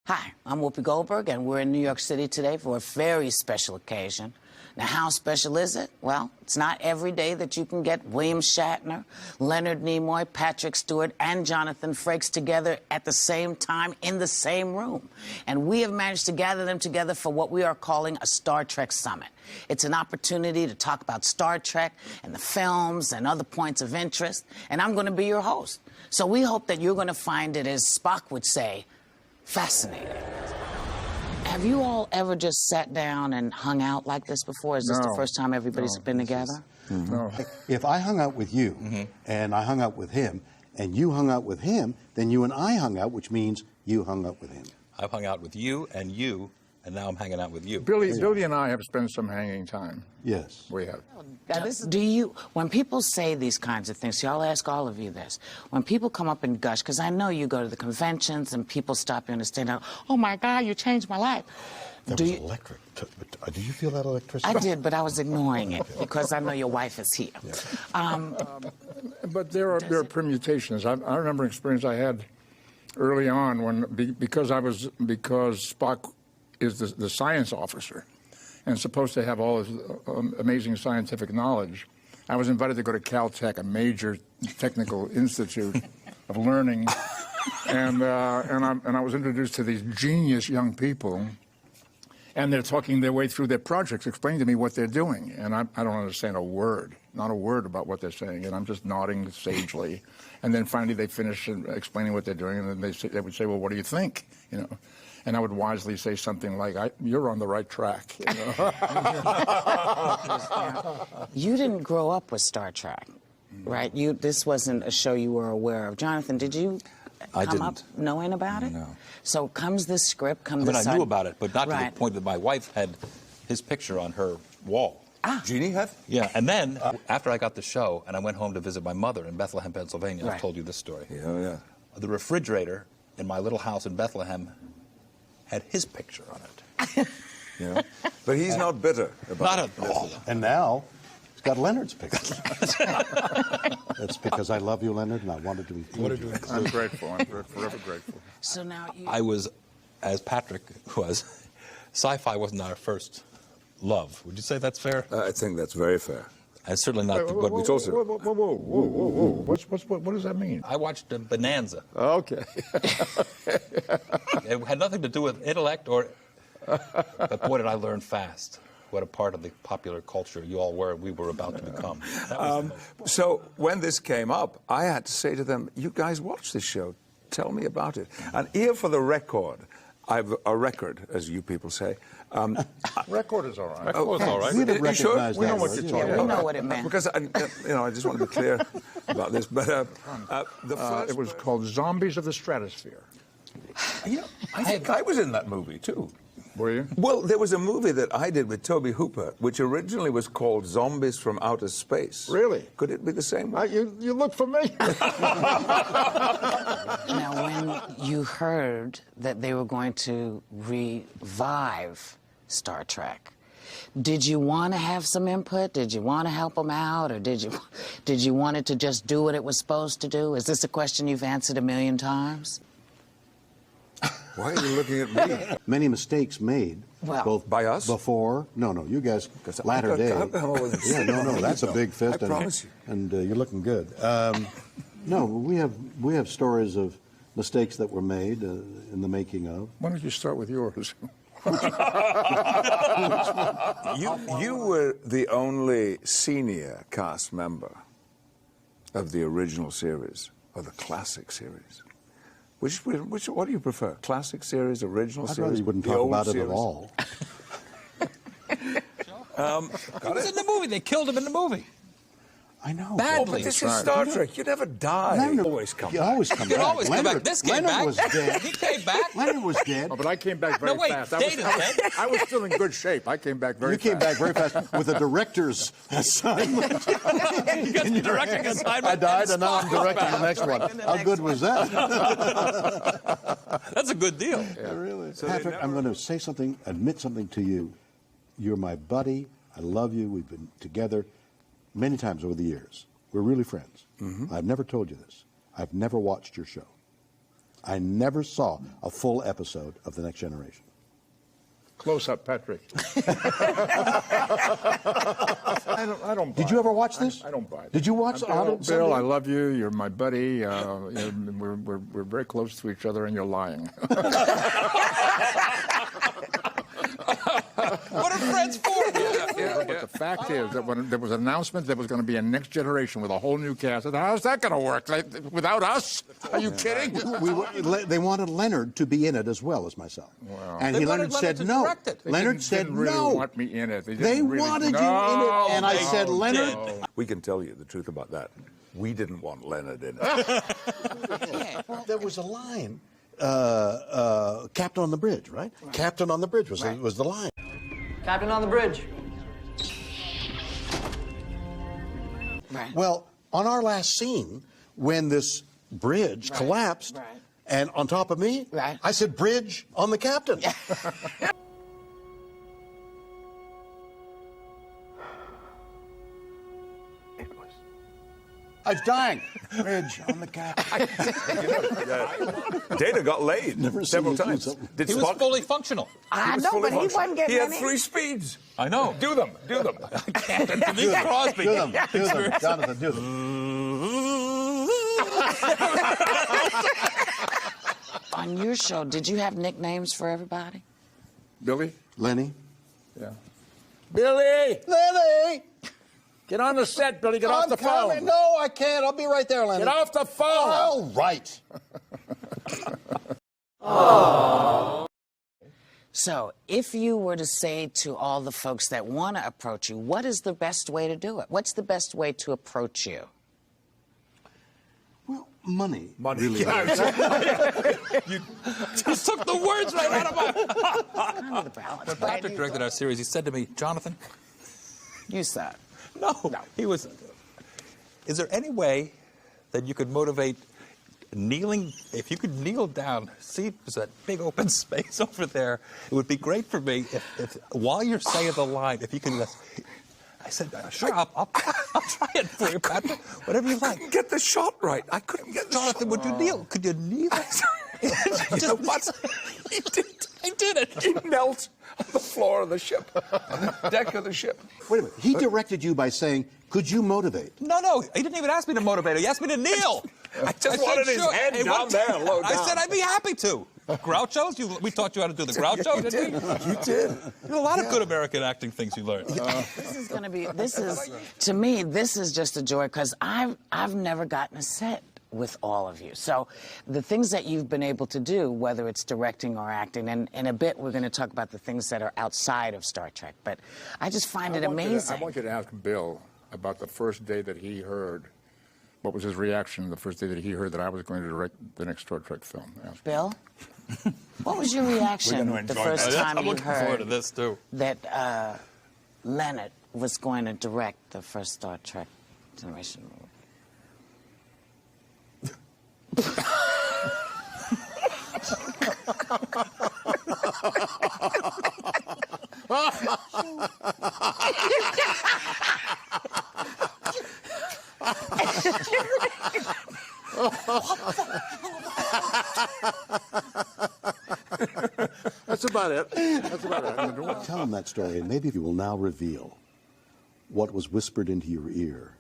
Hi, I'm Whoopi Goldberg, and we're in New York City today for a very special occasion. Now, how special is it? Well, it's not every day that you can get William Shatner, Leonard Nimoy, Patrick Stewart, and Jonathan Frakes together at the same time in the same room. And we have managed to gather them together for what we are calling a Star Trek Summit. It's an opportunity to talk about Star Trek and the films and other points of interest, and I'm going to be your host. So we hope that you're going to find it, as Spock would say, fascinating. Have you all ever just sat down and hung out like this before? Is this the first time everybody's been together? No. If I hung out with you, and I hung out with him, and you hung out with him, then you and I hung out, which means you hung out with him. I've hung out with you, and now I'm hanging out with you. Billy and I have spent some hanging time. Yes. We have. Do you, when people say these kinds of things, see, I'll ask all of you this. When people come up and gush, because I know you go to the conventions and people stop you and stand out, oh my God, you changed my life. That was electric. Did you feel that electricity? I did, but I was ignoring it because I know your wife is here. Yeah. But there are permutations. I remember an experience I had early on because Spock is the science officer and supposed to have all this amazing scientific knowledge. I was invited to go to Caltech, a major technical institute of learning, and I was introduced to these genius young people, and they're talking their way through their projects, explaining to me what they're doing, and I don't understand a word, not a word about what they're saying, and I'm just nodding sagely, and then finally they finish explaining what they're doing, and then they would say, well, what do you think, you know? And I would wisely say something like, you're on the right track. You know? You didn't grow up with Star Trek, right? This wasn't a show you were aware of. Jonathan, did you come up knowing about it? No. So comes this script, I knew about it, but not to the point that my wife had his picture on her wall. Jeannie had? Yeah, and then after I got the show and I went home to visit my mother in Bethlehem, Pennsylvania, Right. I've told you this story. Yeah. The refrigerator in my little house in Bethlehem had his picture on it. Yeah. But he's not bitter about it. Not at all. And now, it's got Leonard's picture. That's because I love you, Leonard, and I wanted to include you. I'm grateful. I'm forever grateful. So now I was, as Patrick was, sci-fi wasn't our first love. Would you say that's fair? I think that's very fair. And certainly not what we told you. Whoa. What does that mean? I watched Bonanza. Okay. It had nothing to do with intellect but boy, did I learn fast what a part of the popular culture we were about to become. That was So when this came up, I had to say to them, you guys watch this show. Tell me about it. And here for the record, I've a record, as you people say. Record is all right. Record's all right. We didn't You sure? recognize We that know what word. you're talking we about. know what it meant. Because I just want to be clear about this. But the first It was called Zombies of the Stratosphere. I think I was in that movie too. Were you? Well, there was a movie that I did with Toby Hooper, which originally was called Zombies from Outer Space. Really? Could it be the same one? You look familiar. Now, when you heard that they were going to revive Star Trek, did you want to have some input? Did you want to help them out? Or did you want it to just do what it was supposed to do? Is this a question you've answered 1,000,000 times? Why are you looking at me? Many mistakes made, Well, both by us? Before. No, you guys, latter day. Yeah, no, that's a big fist. I promise you. And you're looking good. No, we have stories of mistakes that were made in the making of. Why don't you start with yours? You were the only senior cast member of the original series, or the classic series. What do you prefer? Classic series, original I'd series? rather you wouldn't the talk old about it series? at all. He was in the movie. They killed him in the movie. I know. Badly. But this is Star Trek. You never die. Leonard, You always come you back. always come You back. always come back. Leonard- This came Leonard back. was dead. He came back. Leonard was dead. Oh, but I came back very No, wait, fast. Data's dead. I was still in good shape. I came back very You fast. came back very fast with a director's assignment. You got the directing assignment. I died, and now I'm Spock was directing the back. next one. How good was that? That's a good deal. Yeah, really. Patrick, I'm going to say something, admit something to you. You're my buddy. I love you. We've been together many times over the years. We're really friends. I've never told you this. I've never watched your show. I never saw a full episode of The Next Generation. Close up, Patrick. I don't buy Did you ever watch this? I don't buy it. Did you watch Bill, I love you. You're my buddy. We're very close to each other, and you're lying. What are friends for? But the fact is that when there was an announcement there was going to be a Next Generation with a whole new cast, I said, how's that going to work? Without us? Are you kidding? They wanted Leonard to be in it as well as myself. Wow. And Leonard said no. Leonard said really no. Want me in it. They wanted you in it, and I said, Leonard. We can tell you the truth about that. We didn't want Leonard in it. Well, there was a line. Captain on the Bridge, right? Captain on the Bridge was the line. Captain on the bridge. Right. Well, on our last scene, when this bridge collapsed, and on top of me, I said, "Bridge on the captain." I was dying. Bridge on the captain. Data got laid several times. He was fully functional. I know, but he wasn't getting He had any. 3 speeds. I know. Do them. Captain Denise Crosby. Do them, Jonathan, do them. On your show, did you have nicknames for everybody? Billy? Lenny? Yeah. Billy! Lenny! Get on the set, Billy. Get off the phone. Coming. No, I can't. I'll be right there, Lenny. Get off the phone. All right. So, if you were to say to all the folks that want to approach you, what is the best way to do it? What's the best way to approach you? Well, money. Really You just took the words right out of my Under the balance. When Patrick directed our series, he said to me, Jonathan, You said. no. He was, is there any way that you could motivate kneeling, if you could kneel down, see there's that big open space over there, it would be great for me if while you're saying the line, if you could just, I said, sure, I'll try it for you, Patrick, whatever you like. get the shot right. I couldn't get the Jonathan, would you kneel? Could you kneel? Just what? He did. I did it. He knelt on the floor of the ship, on the deck of the ship. Wait a minute. He directed you by saying, could you motivate? No, he didn't even ask me to motivate him. He asked me to kneel. I just wanted his head down there, low down. I said I'd be happy to. Grouchos? We taught you how to do the Groucho, didn't we? You did. There's a lot of good American acting things you learned. This is going to be, to me, this is just a joy because I've never gotten a set with all of you. So the things that you've been able to do, whether it's directing or acting, and in a bit we're going to talk about the things that are outside of Star Trek, but I just find it amazing. I want you to ask Bill about the first day that he heard, what was his reaction the first day that he heard that I was going to direct the next Star Trek film. Ask Bill, what was your reaction the first time I'm you looking forward to heard this, too. that Leonard was going to direct the first Star Trek Generation movie? That's about it. That's about it. Tell him that story, and maybe you will now reveal what was whispered into your ear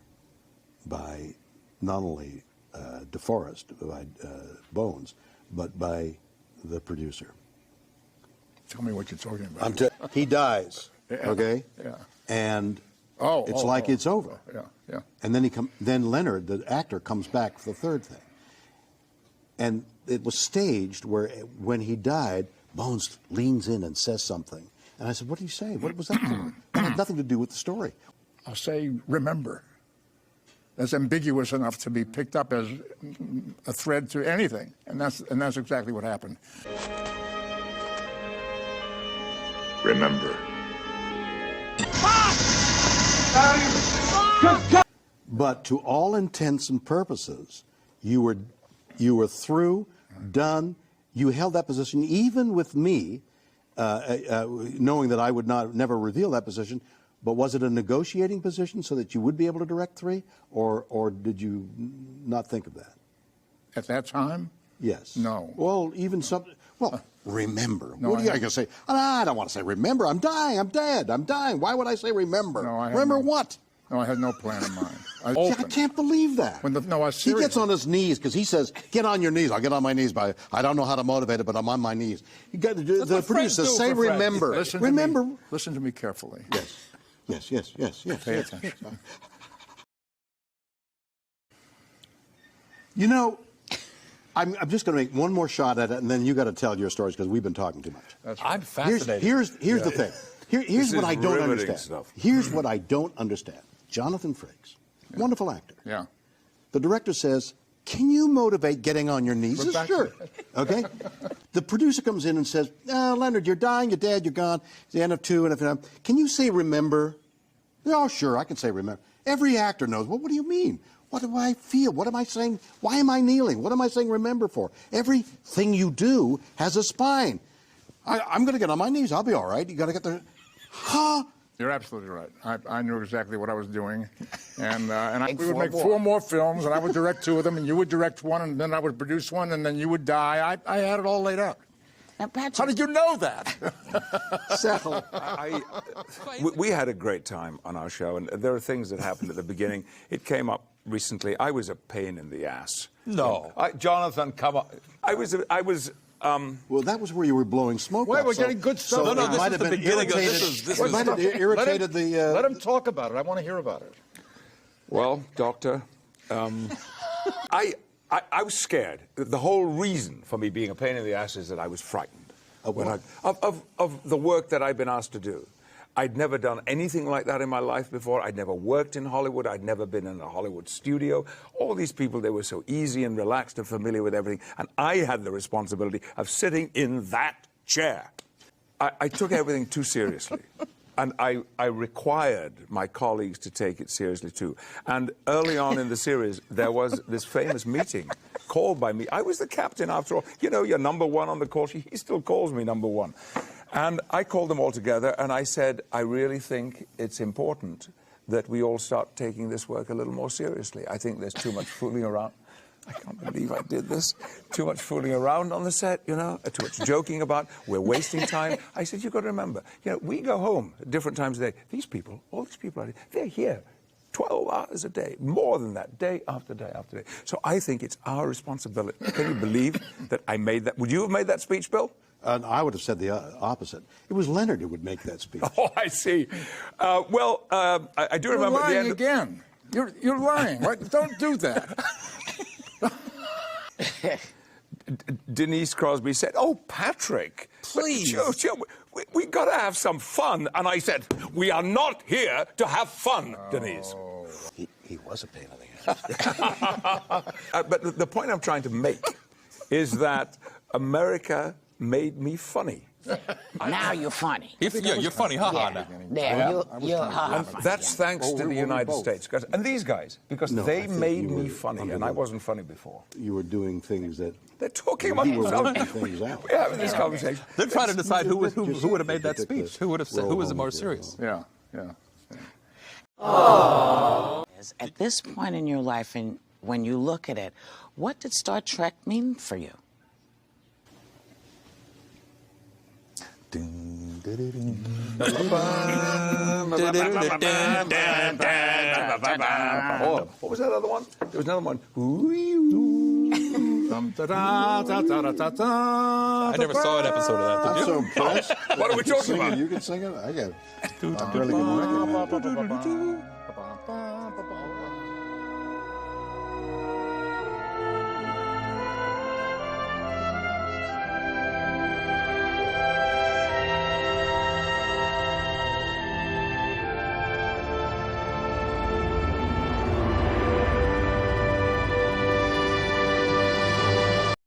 by not only DeForest, by Bones, but by the producer. Tell me what you're talking about. He dies, okay? Yeah. And it's like it's over. Yeah. And then then Leonard, the actor, comes back for the third thing. And it was staged where when he died, Bones leans in and says something. And I said, what did he say? What was that for? It had nothing to do with the story. I'll say, remember. That's ambiguous enough to be picked up as a thread to anything. And that's exactly what happened. Remember. But to all intents and purposes, you were through, done. You held that position, even with me, knowing that I would never reveal that position. But was it a negotiating position so that you would be able to direct 3, or did you not think of that? At that time, Yes. No. Well, even something. Well, remember. No, What are you I going to say? I don't want to say remember. I'm dying. I'm dead. I'm dying. Why would I say remember? No, I have remember no- what? No, I had no plan in mind. I I can't believe that. No, I was He serious. gets on his knees because he says, "Get on your knees." I'll get on my knees, but I don't know how to motivate it, but I'm on my knees. The what producer friends says, do "Say for friends." remember." Listen remember. To me, listen to me carefully. Yes. Pay attention. You know, I'm just going to make one more shot at it, and then you got to tell your stories because we've been talking too much. I'm fascinated. Here's the thing. Here's This what is I don't riveting understand. stuff. Here's what I don't understand. Jonathan Frakes, wonderful actor. Yeah. The director says, "Can you motivate getting on your knees?" He says, "Sure." Okay. The producer comes in and says, "Leonard, you're dying. You're dead. You're gone. It's the end of 2. And can you say remember?" "Oh, sure. I can say remember." Every actor knows. Well, what do you mean? What do I feel? What am I saying? Why am I kneeling? What am I saying remember for? Everything you do has a spine. I'm going to get on my knees. I'll be all right. You got to get there. Huh? You're absolutely right. I knew exactly what I was doing, and Make we would 4 make more. 4 more films, and I would direct 2 of them, and you would direct 1, and then I would produce 1, and then you would die. I had it all laid out. Now, Patrick, How did you know that? Settle. We had a great time on our show, and there are things that happened at the beginning. It came up recently. I was a pain in the ass. No. Jonathan, come on. I was. Well, that was where you were blowing smoke. Wait, up, we're so- getting good stuff. So No, it this might is have the been beginning of- irritated. this It might have irritated the. Let him talk about it. I want to hear about it. Well, Doctor, I was scared. The whole reason for me being a pain in the ass is that I was frightened Of what? of the work that I've been asked to do. I'd never done anything like that in my life before. I'd never worked in Hollywood. I'd never been in a Hollywood studio. All these people, they were so easy and relaxed and familiar with everything. And I had the responsibility of sitting in that chair. I took everything too seriously. And I required my colleagues to take it seriously, too. And early on in the series, there was this famous meeting called by me. I was the captain, after all. You know, you're number 1 on the call sheet. He still calls me number 1. And I called them all together, and I said, I really think it's important that we all start taking this work a little more seriously. I think there's too much fooling around. I can't believe I did this. Too much fooling around on the set, you know, too much joking about, we're wasting time. I said, you've got to remember, you know, we go home at different times of the day. These people, all these people, they're here 12 hours a day, more than that, day after day after day. So I think it's our responsibility. Can you believe that I made that? Would you have made that speech, Bill? I would have said the opposite. It was Leonard who would make that speech. Oh, I see. I do You're remember at the lying end. again. You're lying. Right? Don't do that. Denise Crosby said, "Oh, Patrick, Please. we got to have some fun." And I said, "We are not here to have fun, Denise." He was a pain in the ass. But the point I'm trying to make is that America made me funny. now you're funny. You're funny, haha. Now. There, you're ha-ha funny. That's thanks Oh, to the we United both. States. And these guys, because No, I they think made you me were funny, under and I the- wasn't funny before. You were doing things that. They're talking You among were themselves. working things out. We're having this conversation. They're trying to decide who would have made that Ridiculous. speech. Who would have said? Who was the more serious? Yeah. At this point in your life, and when you look at it, what did Star Trek mean for you? Oh, what was that other one? There was another one. I never saw an episode of that. I'm Did you? so impressed. What are we talking Sing it, about? You can sing it. I barely can recognize it.